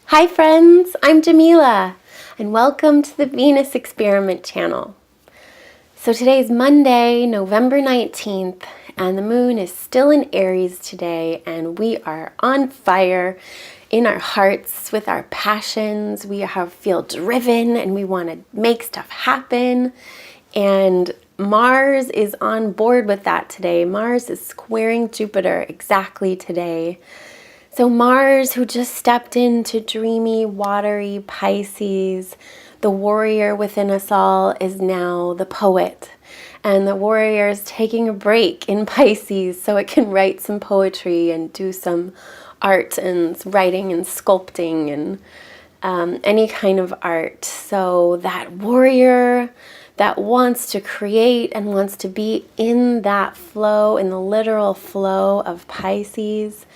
Hi friends, I'm Jamila, and welcome to the Venus Experiment channel. So today's Monday, November 19th, and the moon is still in Aries today, and we are on fire in our hearts with our passions. We feel driven and we want to make stuff happen, and Mars is on board with that today. Mars is squaring Jupiter exactly today. So Mars, who just stepped into dreamy, watery Pisces, the warrior within us all, is now the poet. And the warrior is taking a break in Pisces so it can write some poetry and do some art and writing and sculpting and any kind of art. So that warrior that wants to create and wants to be in that flow, in the literal flow of Pisces,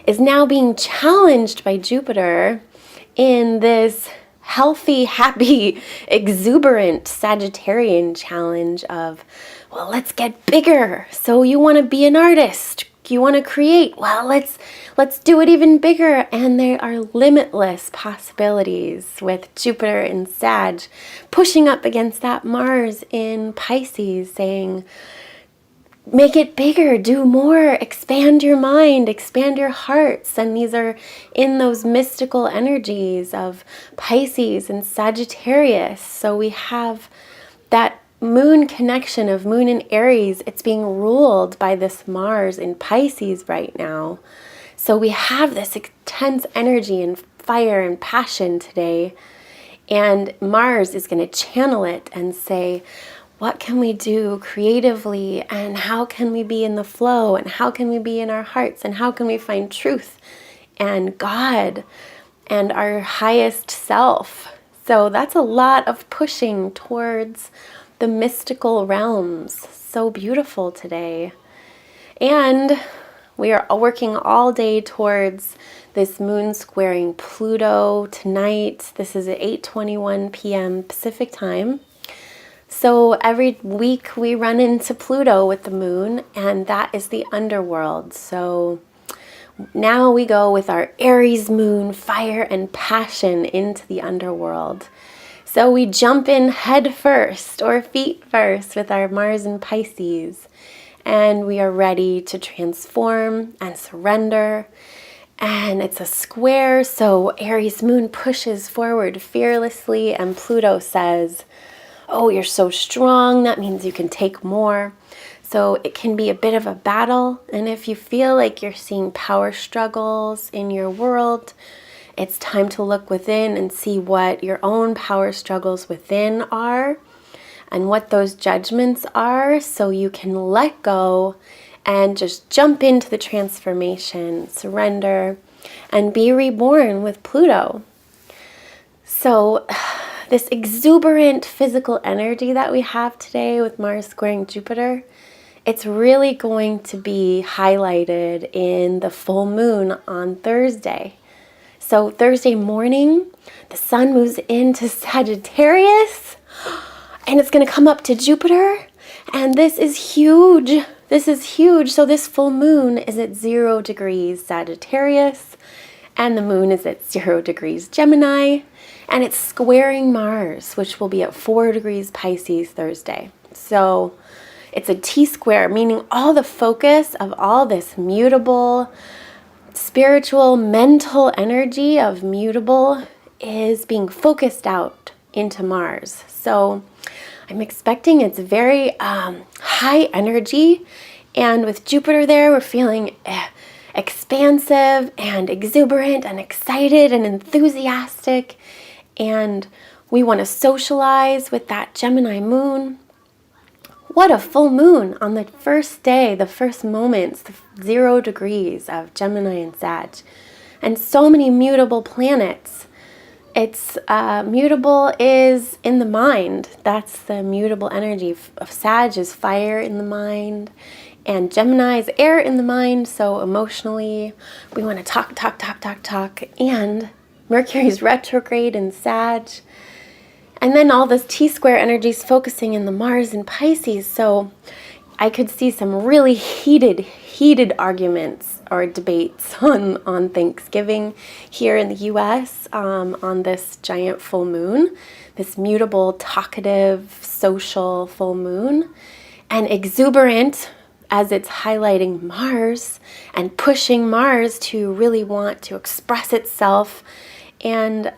is now being challenged by Jupiter in this healthy, happy, exuberant Sagittarian challenge of, well, let's get bigger. So you want to be an artist, you want to create, well, let's do it even bigger. And there are limitless possibilities with Jupiter in Sag pushing up against that Mars in Pisces, saying, make it bigger, do more, expand your mind, expand your hearts. And these are in those mystical energies of Pisces and Sagittarius. So we have that moon connection of moon in Aries. It's being ruled by this Mars in Pisces right now. So we have this intense energy and fire and passion today. And Mars is going to channel it and say, what can we do creatively, and how can we be in the flow, and how can we be in our hearts, and how can we find truth and God and our highest self? So that's a lot of pushing towards the mystical realms. So beautiful today. And we are working all day towards this moon squaring Pluto tonight. This is at 8:21 p.m. Pacific time. So every week we run into Pluto with the moon, and that is the underworld. So now we go with our Aries moon, fire and passion, into the underworld. So we jump in head first or feet first with our Mars in Pisces, and we are ready to transform and surrender. And it's a square, so Aries moon pushes forward fearlessly, and Pluto says, oh, you're so strong, that means you can take more. So it can be a bit of a battle. And if you feel like you're seeing power struggles in your world, it's time to look within and see what your own power struggles within are and what those judgments are, so you can let go and just jump into the transformation, surrender, and be reborn with Pluto. So this exuberant physical energy that we have today with Mars squaring Jupiter, it's really going to be highlighted in the full moon on Thursday. So Thursday morning, the sun moves into Sagittarius, and it's going to come up to Jupiter, and this is huge. This is huge. So this full moon is at 0 degrees Sagittarius, and the moon is at 0 degrees Gemini. And it's squaring Mars, which will be at 4 degrees Pisces Thursday. So it's a T-square, meaning all the focus of all this mutable, spiritual, mental energy of mutable is being focused out into Mars. So I'm expecting it's very high energy. And with Jupiter there, we're feeling expansive and exuberant and excited and enthusiastic. And we want to socialize with that Gemini moon. What a full moon on the first day, the first moments, the 0 degrees of Gemini and Sag. And so many mutable planets. It's mutable is in the mind. That's the mutable energy of Sag is fire in the mind. And Gemini is air in the mind. So emotionally, we want to talk. And Mercury's retrograde in Sag. And then all this T-square energy is focusing in the Mars in Pisces. So I could see some really heated arguments or debates on Thanksgiving here in the US on this giant full moon, this mutable, talkative, social full moon, and exuberant as it's highlighting Mars and pushing Mars to really want to express itself. And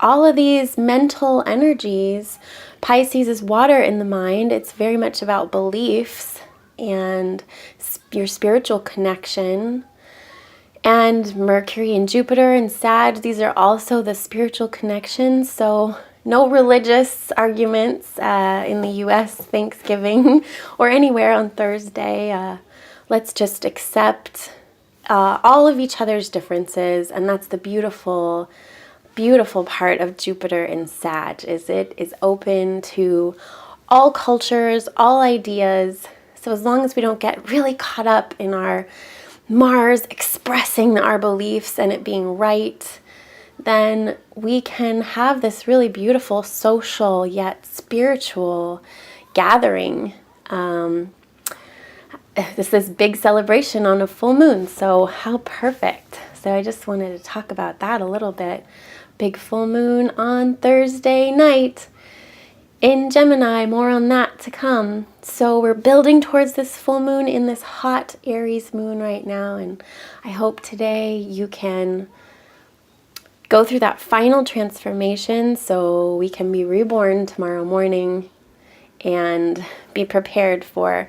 all of these mental energies, Pisces is water in the mind. It's very much about beliefs and your spiritual connection. And Mercury and Jupiter and Sag, these are also the spiritual connections. So no religious arguments in the US Thanksgiving or anywhere on Thursday. Let's just accept all of each other's differences. And that's the beautiful part of Jupiter in Sag, is it is open to all cultures, all ideas. So as long as we don't get really caught up in our Mars expressing our beliefs and it being right, then we can have this really beautiful social yet spiritual gathering. This is big celebration on a full moon, so how perfect. So I just wanted to talk about that a little bit. Big full moon on Thursday night in Gemini, more on that to come. So we're building towards this full moon in this hot Aries moon right now, and I hope today you can go through that final transformation so we can be reborn tomorrow morning and be prepared for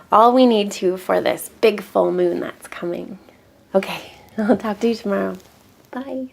all we need to for this big full moon that's coming. Okay, I'll talk to you tomorrow. Bye.